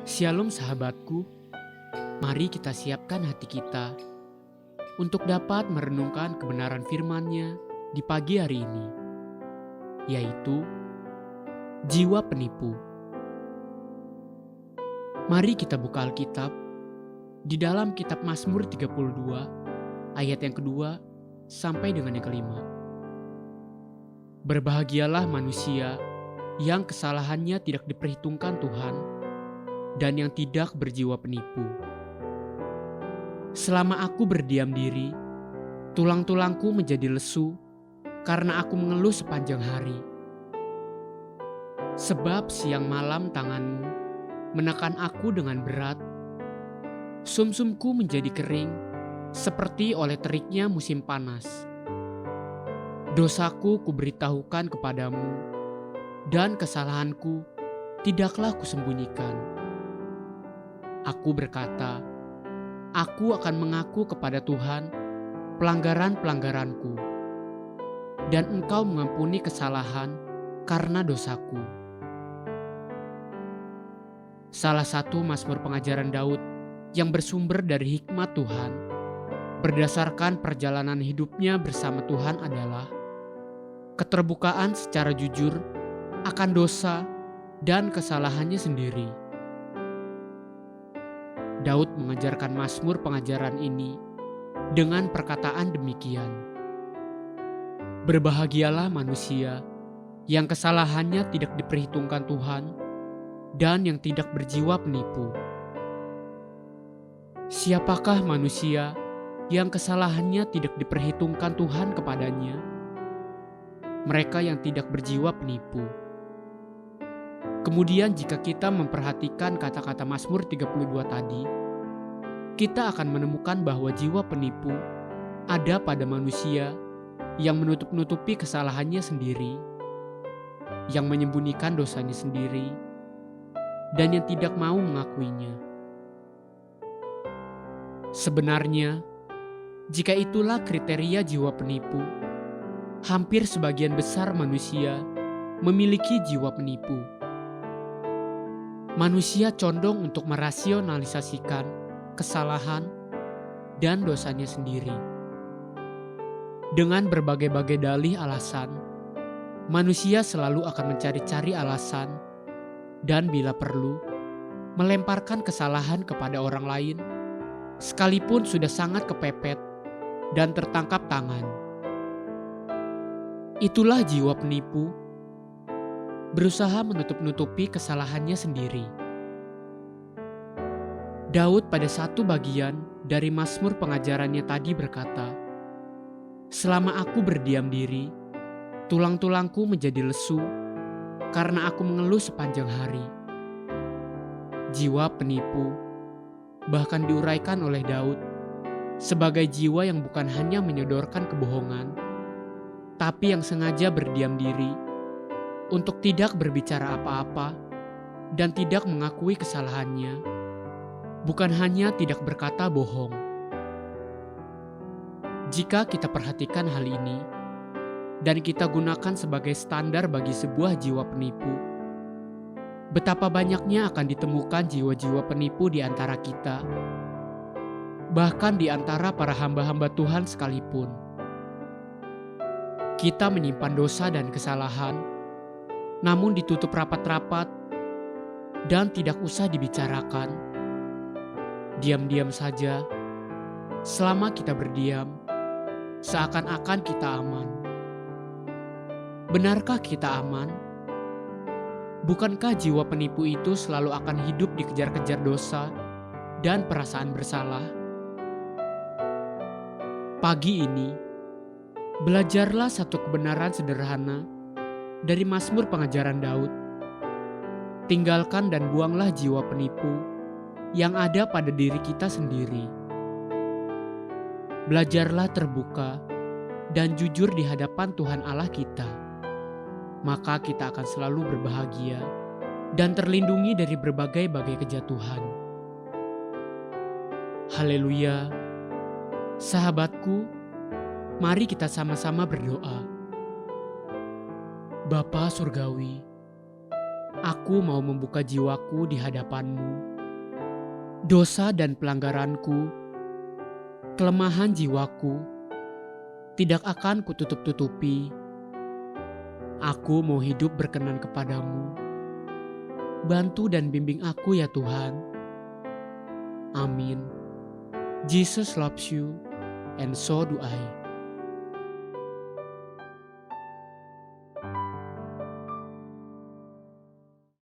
Shalom sahabatku, mari kita siapkan hati kita untuk dapat merenungkan kebenaran firman-Nya di pagi hari ini, yaitu jiwa penipu. Mari kita buka Alkitab di dalam kitab Mazmur 32 ayat yang kedua sampai dengan yang kelima. Berbahagialah manusia yang kesalahannya tidak diperhitungkan Tuhan dan yang tidak berjiwa penipu. Selama aku berdiam diri, tulang-tulangku menjadi lesu karena aku mengeluh sepanjang hari. Sebab siang malam tanganmu menekan aku dengan berat, sumsumku menjadi kering seperti oleh teriknya musim panas. Dosaku kuberitahukan kepadamu, dan kesalahanku tidaklah kusembunyikan. Aku berkata, aku akan mengaku kepada Tuhan pelanggaran-pelanggaranku, dan Engkau mengampuni kesalahan karena dosaku. Salah satu mazmur pengajaran Daud yang bersumber dari hikmat Tuhan berdasarkan perjalanan hidupnya bersama Tuhan adalah keterbukaan secara jujur akan dosa dan kesalahannya sendiri. Daud mengajarkan mazmur pengajaran ini dengan perkataan demikian. Berbahagialah manusia yang kesalahannya tidak diperhitungkan Tuhan dan yang tidak berjiwa penipu. Siapakah manusia yang kesalahannya tidak diperhitungkan Tuhan kepadanya? Mereka yang tidak berjiwa penipu. Kemudian jika kita memperhatikan kata-kata Mazmur 32 tadi, kita akan menemukan bahwa jiwa penipu ada pada manusia yang menutup-nutupi kesalahannya sendiri, yang menyembunyikan dosanya sendiri, dan yang tidak mau mengakuinya. Sebenarnya, jika itulah kriteria jiwa penipu, hampir sebagian besar manusia memiliki jiwa penipu. Manusia condong untuk merasionalisasikan kesalahan dan dosanya sendiri. Dengan berbagai-bagai dalih alasan, manusia selalu akan mencari-cari alasan dan bila perlu, melemparkan kesalahan kepada orang lain, sekalipun sudah sangat kepepet dan tertangkap tangan. Itulah jiwa penipu, berusaha menutup-nutupi kesalahannya sendiri. Daud pada satu bagian dari mazmur pengajarannya tadi berkata, selama aku berdiam diri, tulang-tulangku menjadi lesu karena aku mengeluh sepanjang hari. Jiwa penipu bahkan diuraikan oleh Daud sebagai jiwa yang bukan hanya menyodorkan kebohongan, tapi yang sengaja berdiam diri untuk tidak berbicara apa-apa dan tidak mengakui kesalahannya, bukan hanya tidak berkata bohong. Jika kita perhatikan hal ini dan kita gunakan sebagai standar bagi sebuah jiwa penipu, betapa banyaknya akan ditemukan jiwa-jiwa penipu di antara kita, bahkan di antara para hamba-hamba Tuhan sekalipun. Kita menyimpan dosa dan kesalahan, namun ditutup rapat-rapat dan tidak usah dibicarakan. Diam-diam saja, selama kita berdiam, seakan-akan kita aman. Benarkah kita aman? Bukankah jiwa penipu itu selalu akan hidup dikejar-kejar dosa dan perasaan bersalah? Pagi ini, belajarlah satu kebenaran sederhana dari mazmur pengajaran Daud. Tinggalkan dan buanglah jiwa penipu yang ada pada diri kita sendiri. Belajarlah terbuka dan jujur di hadapan Tuhan Allah kita. Maka kita akan selalu berbahagia dan terlindungi dari berbagai-bagai kejatuhan. Haleluya. Sahabatku, mari kita sama-sama berdoa. Bapa Surgawi, aku mau membuka jiwaku di hadapan-Mu Dosa dan pelanggaranku, kelemahan jiwaku, tidak akan kututup-tutupi. Aku mau hidup berkenan kepadamu. Bantu dan bimbing aku ya Tuhan. Amin. Jesus loves you, and so do I.